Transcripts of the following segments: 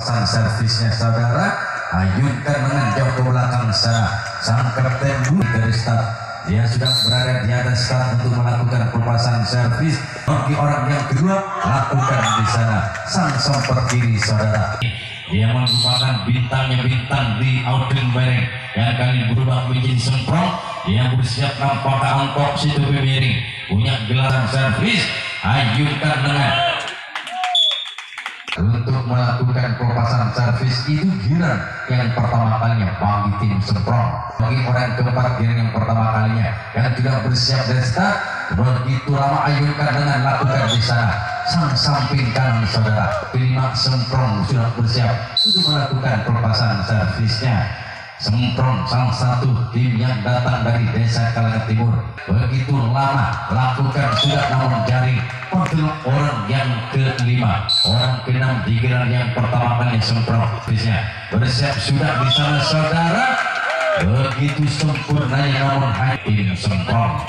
Sang servisnya saudara, ayunkan dengan jauh ke belakang sana. Sang kapten dari start, dia sudah berada di atas start untuk melakukan pelepasan servis. Bagi orang yang kedua, lakukan di sana. Sang somper kiri saudara, dia merupakan bintang di outing bareng yang kali berubah menjadi semprong. Dia bersiap nampak angkok situ miring, punya gelaran servis. Ayunkan dengan untuk melakukan pelepasan servis itu giran yang pertama kalinya bagi tim semprong. Bagi orang keempat giran yang pertama kalinya yang tidak bersiap dari start, begitu lama ayunkan dengan lakukan di sana. Sang samping kanan saudara, kelima semprong sudah bersiap untuk melakukan pelepasan servisnya. Semprong salah satu tim yang datang dari desa Kalangan Timur. Begitu lama lakukan sudah namun jaring untuk orang yang kelima, orang keenam di giliran yang pertama kali semprong bisnya bersiap sudah di sana saudara. Begitu sempurnanya namun hanya tim semprong.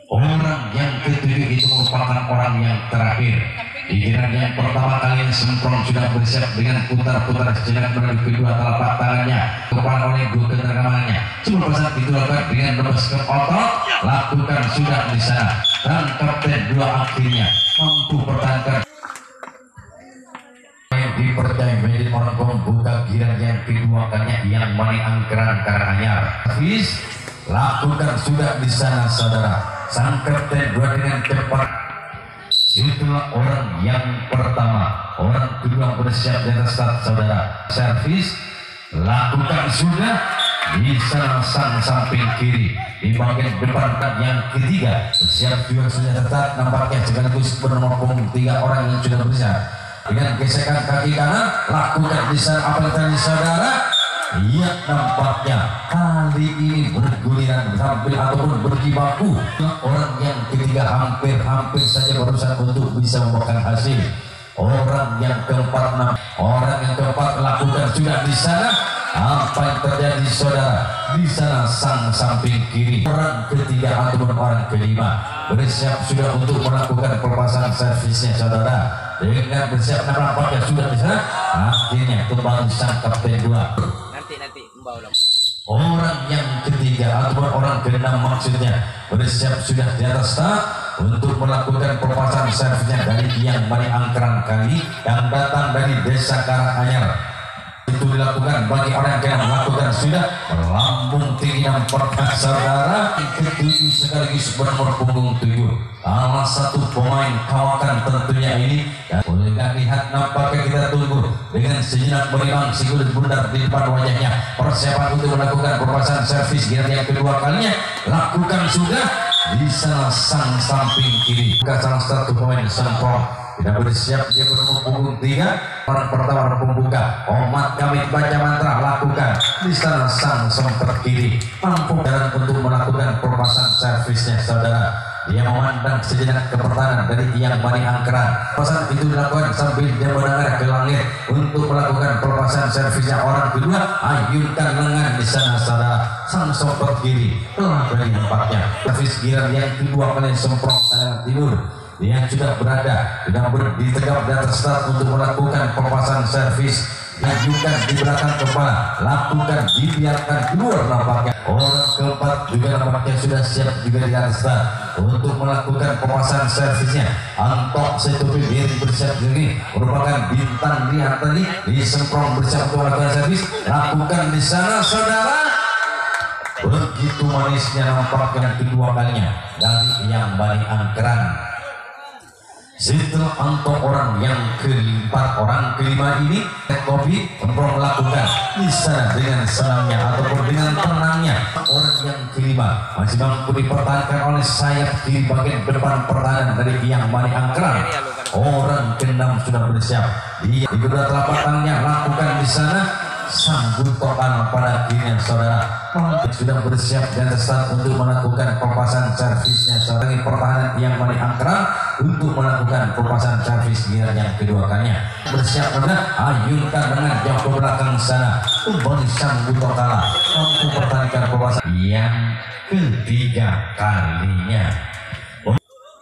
Orang yang ketujuh itu merupakan orang yang terakhir. Di giliran yang pertama kali semprong sudah bersiap dengan putar-putar sejenak menuju kedua telapak tangannya kepala oleh dua kendaraaannya. Sebelum pasang itu lakukan dengan lepas ke otot, lakukan sudah di sana. Dan kapten dua akhirnya mampu pertahankan. Yang dipercaya menjadi orang pembuka giliran yang kedua kalinya yang Mani Angkeran Karanganyar. Habis lakukan sudah di sana saudara. Sang kapten dua dengan cepat. Itulah orang yang pertama, orang kedua bersiap di atas start saudara. Servis lakukan sudah di sana sang samping kiri. Di bagian depan yang ketiga bersiap juga sudah start, nampaknya sekaligus bernomor punggung 3 orang yang sudah bersiap. Dengan gesekan kaki kanan lakukan di sana apa yang tadi saudara. Iya, nampaknya kali ini berguliran sambil ataupun berjibaku. Orang yang ketiga hampir saja berusaha untuk bisa membuahkan hasil. Orang yang keempat lakukan sudah di sana. Apa yang terjadi saudara? Di sana sang samping kiri orang ketiga ataupun orang kelima bersiap sudah untuk melakukan pelepasan servisnya saudara. Dengan bersiap nampaknya sudah di sana. Akhirnya kembali sang kapten 2. Orang yang ketiga ataupun orang keenam maksudnya bersiap sudah di atas start untuk melakukan pelepasan servisnya dari yang Mani Angkeran kali yang datang dari desa Karanganyar. Itu dilakukan bagi orang yang melakukan sudah melambung tinggi dan perkat saudara. Ketujuh sekaligus bernomor punggung 7. Salah satu pemain kawakan tentunya ini. Dan boleh lihat nampaknya kita tunggu dengan sejenak berimbang si kulit bundar di depan wajahnya. Persiapan untuk melakukan pelepasan servis giliran yang kedua kalinya lakukan sudah di sana sang samping kiri. Salah satu pemain semprong tidak bersiap, dia bernomor punggung 3. Orang pertama orang pembuka Omat kami baca mantra lakukan di sana sang somper kiri mampu jalan untuk melakukan pelepasan servisnya saudara. Dia memandang sejenak ke pertahanan dari yang Mani Angkeran. Pelepasan itu dilakukan sambil dia mendengar ke langit untuk melakukan pelepasan servisnya orang kedua. Ayunkan lengan di sana saudara. Sang somper kiri telah dari nampaknya servis giliran yang kedua kali semprong Kalangan Timur yang sudah berada di tegap di atas start untuk melakukan pelepasan servis. Ajukan di belakang kepala, lakukan dibiarkan keluar nampaknya. Orang keempat juga nampaknya sudah siap juga di atas start untuk melakukan pelepasan servisnya. Antok Setupi Biri bersiap diri merupakan bintang di tadi di semprong bersiap untuk melakukan servis. Lakukan di sana saudara. Begitu manisnya nampaknya kedua kalinya dari yang Mani Angkeran. Setelah untuk orang yang keempat, orang kelima ini kopi semprong melakukan bisa dengan senangnya ataupun dengan tenangnya. Orang yang kelima masih mampu dipertahankan oleh sayap di bagian depan pertahanan dari yang Mani Angkeran. Orang keenam sudah bersiap di kedua telapak tangannya lakukan di sana. Sambut total pada akhirnya saudara sudah bersiap di atas start untuk melakukan pelepasan servisnya saudara. Pertahanan yang Mani Angkeran untuk melakukan pelepasan servis giliran yang kedua kalinya bersiap sudah. Ayunkan dengan jauh ke belakang sana kembali sambut total mampu pertahankan pelepasan yang ketiga kalinya.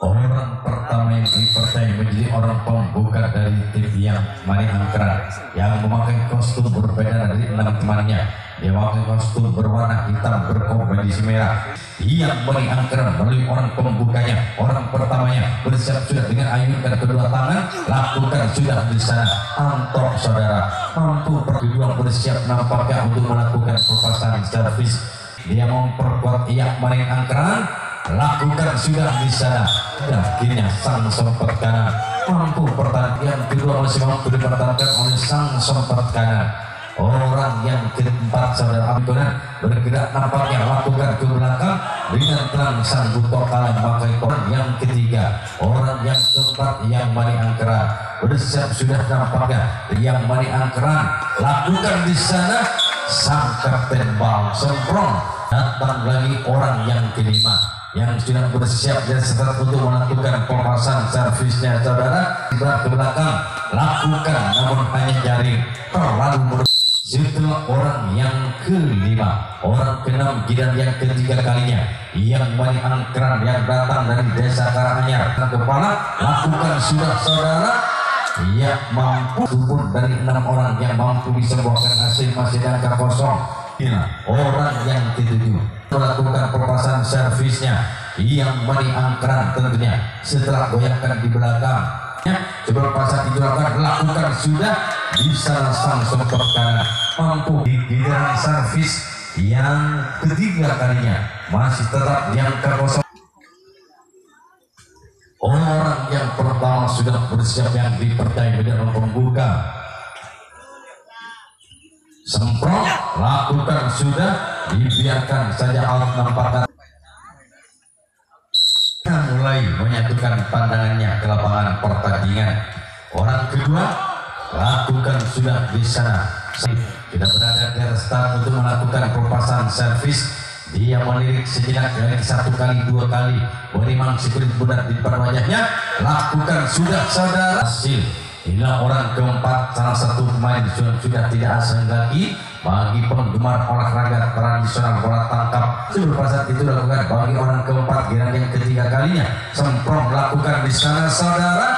Orang pertama yang dipercaya jadi orang pembuka dari tim yang Mani Angkran yang memakai kostum berbeda dari 6 temannya. Dia memakai kostum berwarna hitam berkombinasi merah. Yang Mani Angkran melalui orang pembukanya, orang pertamanya bersiap sudah dengan ayunkan kedua tangan, lakukan sudah di sana. Antok saudara, mampu kedua bersiap nampaknya untuk melakukan perpasangan servis. Dia memperkuat yang Mani Angkran, lakukan sudah di sana. Akhirnya sang sempat kanan mampu pertandingan kedua masih mampu dipertahankan oleh sang sempat kanan. Orang yang keempat saudara Abdulan bergerak nampaknya lakukan ke belakang dengan tenang sang buto kalah memakai orang yang ketiga. Orang yang keempat yang Mani Angkran bersiap sudah nampaknya yang Mani Angkran lakukan di sana. Sang kapten Bang Semprong datang lagi orang yang kelima yang sudah bersiap dan setelah untuk melakukan pemasangan servisnya saudara. Ke belakang lakukan namun hanya jaring terlalu setelah orang yang kelima, orang keenam dan yang ketiga kalinya yang Mani Angkran yang datang dari desa Karanganyar ke kepala lakukan sudah saudara. Ia mampu turun dari 6 orang yang mampu disembuhkan hasil masih angka kosong. Orang yang ketujuh melakukan perpasangan servisnya yang Mani Angkran tentunya setelah goyangkan di belakang. Sebelum pasang itu lakukan sudah bisa sang sempat kanan mampu di giliran servis yang ketiga kalinya masih tetap di angka kosong. Orang yang pertama sudah bersiap yang dipercaya dengan pembuka. Semprong lakukan sudah dibiarkan saja alat nampakkan. Mulai menyatukan pandangannya ke lapangan pertandingan. Orang kedua lakukan sudah di sana. Tidak berada di atas start untuk melakukan perpasangan servis. Dia melirik sejenak dari 1 kali 2 kali menimang si kulit budak di depan wajahnya. Lakukan sudah saudara. Hasil inilah orang keempat, salah satu pemain sudah tidak asing lagi bagi penggemar olahraga tradisional bola tangkap. Sebelum pasar itu lakukan bagi orang keempat giliran yang ketiga kalinya. Semprong lakukan di sana saudara.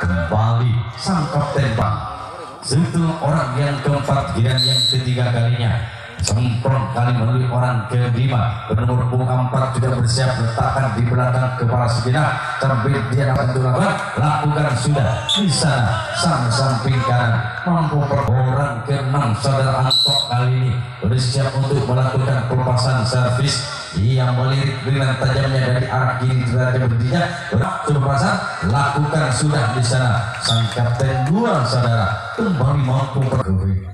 Kembali sang kapten Bang. Setelah orang yang keempat giliran yang ketiga kalinya. Semprong kali melalui orang kelima bernomor punggung 4 sudah bersiap letakkan di belakang kepala sejenak sambil dia dapat lakukan sudah di sana sang samping kanan mampu orang ke-6 saudara Antok kali ini bersiap untuk melakukan perpasangan servis. Ia melirik dengan tajamnya dari arah kiri derajat berdirinya berpasangan lakukan sudah di sana sang kapten 2 saudara kembali mampu pergi.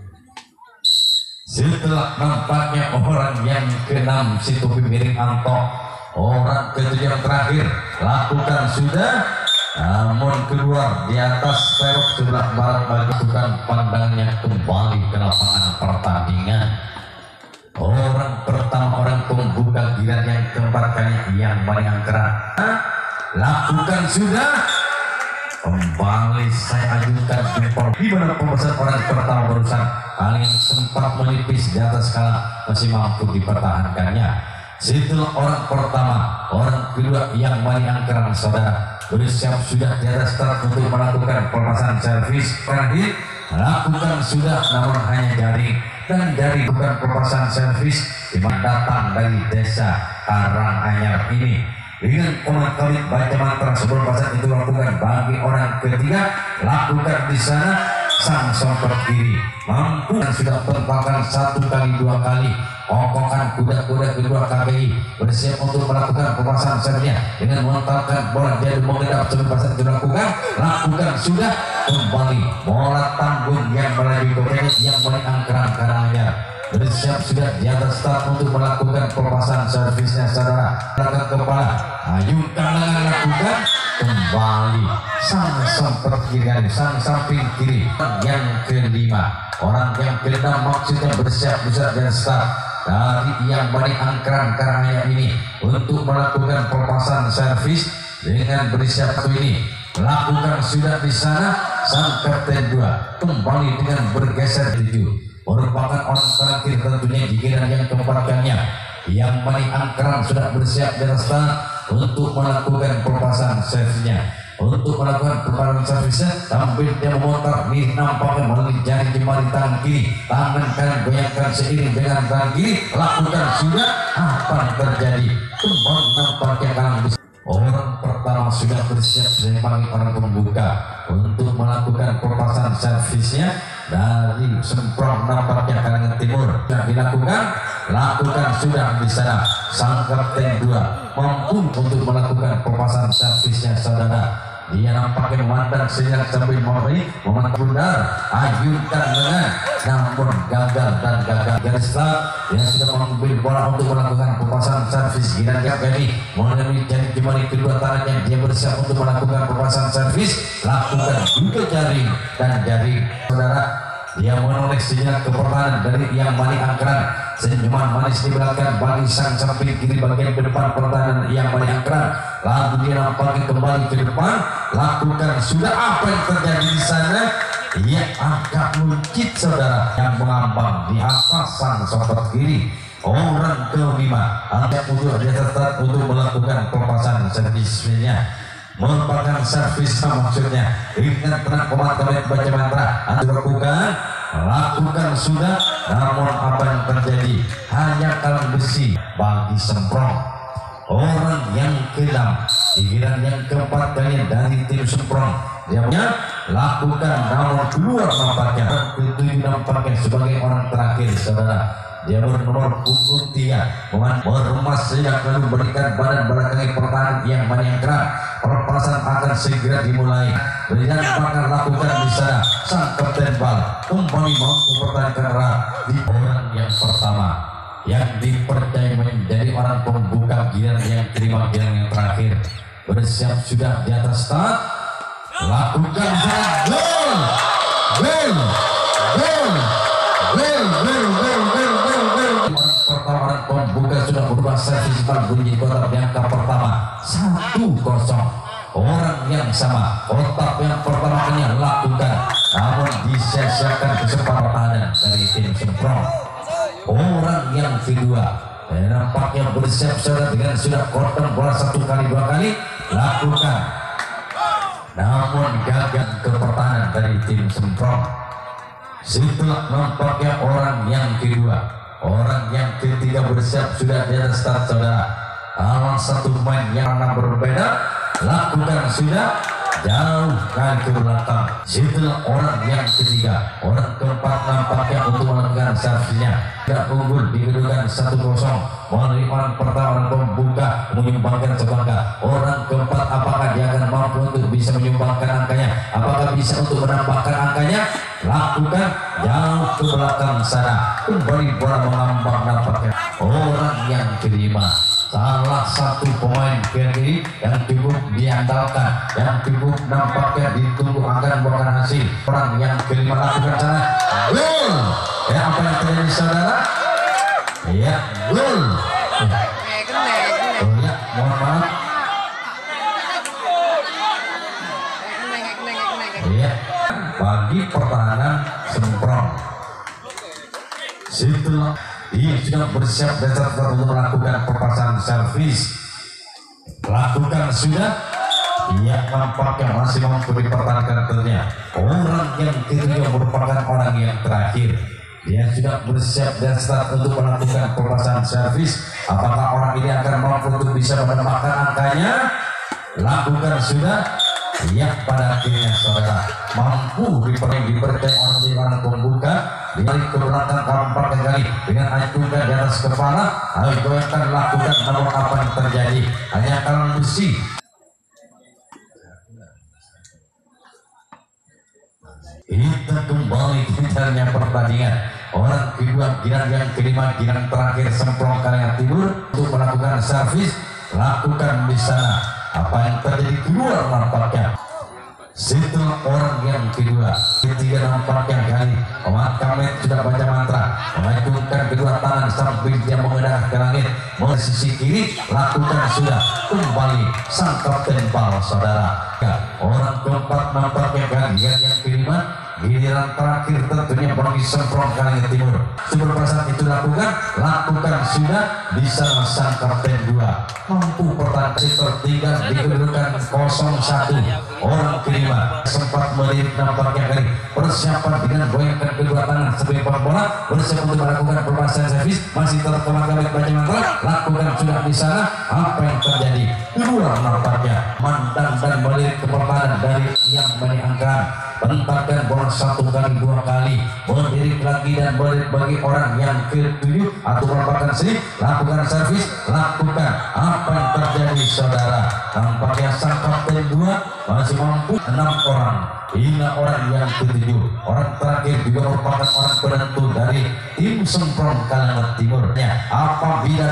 Setelah nampaknya orang yang ke-6 si topi miring Antok, orang ke-7 yang terakhir lakukan sudah namun keluar di atas perok sebelah barat bagi bukan pandangannya kembali ke lapangan pertandingan. Orang pertama orang pembuka giliran yang keempat kalinya yang Mani Angkran lakukan sudah. Kembali saya ajukan jempol di mana pembahasan orang pertama barusan hal yang sempat menipis di atas skala masih mampu dipertahankannya. Setelah orang pertama, orang kedua yang Mani Angkran saudara bersiap sudah di atas start untuk melakukan pemasangan servis terakhir lakukan sudah namun hanya jaring dan dari bukan pemasangan servis di mana datang dari desa Karanganyar ini. Dengan komat-komat baca mantra sebelum pasang itu lakukan bagi orang ketiga lakukan di sana sang songkot kiri mampu dan sudah tempatkan 1 kali 2 kali kokokkan kuda-kuda kedua KPI bersiap untuk melakukan pemasangan servisnya dengan menontalkan bola jadu mengendap sebelum pasang itu lakukan sudah kembali bola tanggung yang melaju ke yang Mani Angkran Karanganyar bersiap sudah di atas start untuk melakukan perpasangan servisnya saudara. Belakang kepala ayunkan lengan lakukan kembali sang sempat kiri sang samping kiri yang kelima orang yang kelima maksudnya bersiap dan start dari yang Mani Angkran Karanganyar ini untuk melakukan perpasangan servis dengan bersiap ini lakukan sudah di sana sang kapten 2 kembali dengan bergeser 7 merupakan orang terakhir tentunya di giliran yang keempatnya yang Mani Angkran sudah bersiap dan start untuk melakukan perpasangan servisnya untuk untuk melakukan perputaran servisnya sambil dia memutar nih nampaknya melalui jari jemari tangan kiri, tangan kanan goyangkan seiring dengan tangan kiri, lakukan sudah. Apa yang terjadi? Kembali nampaknya kalang besar. Orang pertama sudah bersiap sebagai orang pembuka untuk melakukan perpasan servisnya dari semprong nampaknya kalangan timur. Sudah dilakukan, lakukan sudah di sana. Sang kapten 2 mampu untuk melakukan perpasan servisnya saudara. Dia nampaknya memandang sinyal sambil memandang benar, ayunkan dengan, namun gagal dan gagal. Garis start, dia sudah mengambil bola untuk melakukan perpasan servis. Kira-kira kali melalui jari jemari kedua tangannya dia bersiap untuk melakukan perpasan servis. Lakukan juga jari dan jari saudara. Dia menoleh sinyal ke pertahanan dari yang Mani Angkran. Senyuman manis di belakang bagi sang samping kiri bagian depan pertahanan yang Mani Angkran. Lalu dia nampaknya kembali ke depan. Lakukan sudah. Apa yang terjadi di sana? Ia agak luncit saudara, yang mengambang di atas sang sobat kiri. Orang kelima ada untuk melakukan perpasan servisnya. Merupakan servis maksudnya. Ingat tenang pemantauan baca mantra Anda lakukan sudah. Namun apa yang terjadi? Hanya kalang besi bagi semprong. Orang yang ke-6 di giliran yang keempat kali dari tim semprong. Dia lakukan namun keluar nampaknya. Ke-7 nampaknya sebagai orang terakhir saudara. Dia bernomor punggung 3 meremas sejak lalu berikan badan belakangi pertahanan yang menyangkrak. Perpasan akan segera dimulai. Dan bahkan lakukan di sana. Sang kapten bal kembali mampu pertahankan arah di orang yang pertama yang dipercaya menjadi orang pembuka giliran yang kelima, giliran yang terakhir. Bersiap sudah di atas start. Lakukan sana. Gol! Gol! Gol! Gol! Gol! Gol! Pertama pembuka sudah berubah servis bunyi kotak yang pertama 1-0. Orang yang sama kotak yang pertama ini lakukan, namun disia-siakan kesempatan dari tim semprong. Orang yang kedua nampaknya bersiap saudara dengan sudah korban bola 1 kali 2 kali lakukan, namun gagal ke pertahanan dari tim semprong. Setelah nampaknya orang yang kedua. Orang yang ketiga bersiap sudah di atas start saudara. Lawan satu pemain yang warna berbeda. Lakukan sudah. Jauh kali ke belakang. Setelah orang yang ketiga. Orang keempat nampaknya untuk melakukan servisnya. Tidak unggul dikedudukan 1-0. Melalui orang pertama pembuka menyumbangkan sebangga. Orang keempat apakah dia akan mampu untuk bisa menyumbangkan angkanya? Apakah bisa untuk menambahkan angkanya? Lakukan jauh ke belakang sana. Kembali bola mengambang nampaknya. Orang yang kelima, salah satu pemain kiri yang cukup diandalkan, yang cukup nampaknya ditunggu akan membuahkan hasil. Orang yang kelima lakukan sana. Gol! Ya, apa yang terjadi saudara? Ya, gol! Oh ya, mohon maaf. Ya, bagi pertahanan semprong. Setelah dia sudah bersiap dasar untuk melakukan perpasan servis, lakukan sudah. Ia nampaknya masih mampu dipertahankan tentunya. Orang yang ketiga merupakan orang yang terakhir. Dia sudah bersiap dasar untuk melakukan perpasan servis. Apakah orang ini akan mampu untuk bisa menambahkan angkanya? Lakukan sudah. Ya, pada akhirnya saudara mampu dipercaya orang pembuka. Dibalik ke belakang keempat kali dengan acungkan di atas kepala. Ayo goyangkan, lakukan, namun apa yang terjadi? Hanya kalang besi. Kita kembali ke bicaranya pertandingan. Orang kedua, giliran yang kelima, giliran terakhir semprong kalangan timur untuk melakukan servis. Lakukan di sana. Apa yang terjadi keluar nampaknya. Setelah orang yang kedua, ketiga nampaknya kali Muhammad Kamet sudah baca mantra, mengacungkan kedua tangan sambil dia menghadap ke langit. Dari sisi kiri lakukan sudah. Kembali sang kapten bal saudara. Orang keempat nampaknya kali yang kelima giliran terakhir tentunya bagi Semprong Kalengan Timur. Seberpasan itu lakukan sudah bisa sang kapten 2 mampu pertahanan tertinggal di kedudukan 0-1. Orang kelima sempat melirik nampaknya kali persiapan dengan goyangkan kedua tangan sebagai bola bersiap untuk melakukan perpasan servis, masih terkemar balik Baja Mantra, lakukan sudah di sana. Apa yang terjadi? Kedua nampaknya mandang dan melirik ke pertahanan dari yang menangkan, bentakan bola 1 kali 2 kali, melirik lagi dan melirik bagi orang yang ke-7 atau merupakan sini, lakukan servis, lakukan. Apa yang terjadi saudara? Nampaknya sang kapten 2 masih mampu 6 orang hingga orang yang ke-7. Orang terakhir juga merupakan orang penentu dari tim Semprong Kalengan Timur. Apabila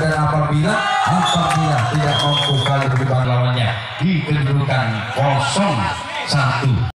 tidak mampu kali berdebat lawannya di kedudukan 0-1.